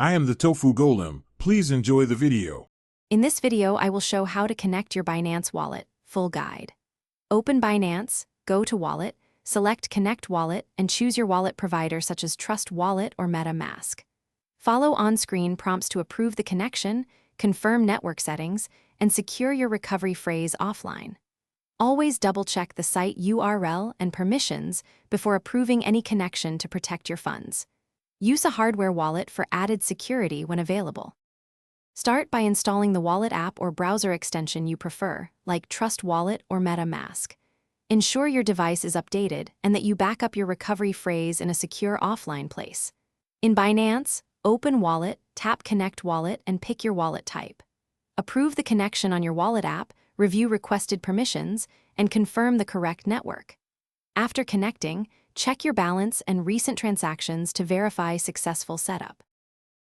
I am the Tofu Golem. Please enjoy the video. In this video, I will show how to connect your Binance wallet, full guide. Open Binance, go to Wallet, select Connect Wallet, and choose your wallet provider such as Trust Wallet or MetaMask. Follow on-screen prompts to approve the connection, confirm network settings, and secure your recovery phrase offline. Always double-check the site URL and permissions before approving any connection to protect your funds. Use a hardware wallet for added security when available. Start by installing the wallet app or browser extension you prefer, like Trust Wallet or MetaMask. Ensure your device is updated and that you back up your recovery phrase in a secure offline place. In Binance, open Wallet, tap Connect Wallet, and pick your wallet type. Approve the connection on your wallet app, review requested permissions, and confirm the correct network. After connecting, check your balance and recent transactions to verify successful setup.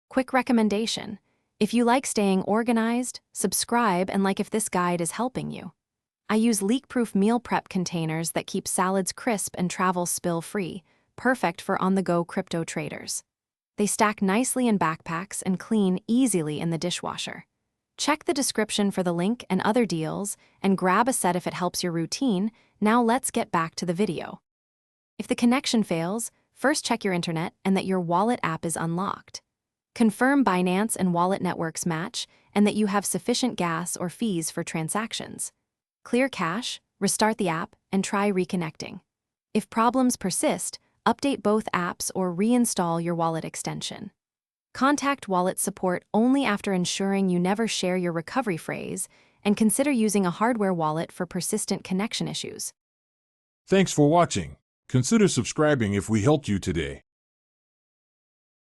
Quick recommendation: if you like staying organized, subscribe and like if this guide is helping you. I use leak-proof meal prep containers that keep salads crisp and travel spill-free, perfect for on-the-go crypto traders. They stack nicely in backpacks and clean easily in the dishwasher. Check the description for the link and other deals, and grab a set if it helps your routine. Now let's get back to the video. If the connection fails, first check your internet and that your wallet app is unlocked. Confirm Binance and wallet networks match and that you have sufficient gas or fees for transactions. Clear cache, restart the app, and try reconnecting. If problems persist, update both apps or reinstall your wallet extension. Contact wallet support only after ensuring you never share your recovery phrase, and consider using a hardware wallet for persistent connection issues. Thanks for watching. Consider subscribing if we helped you today.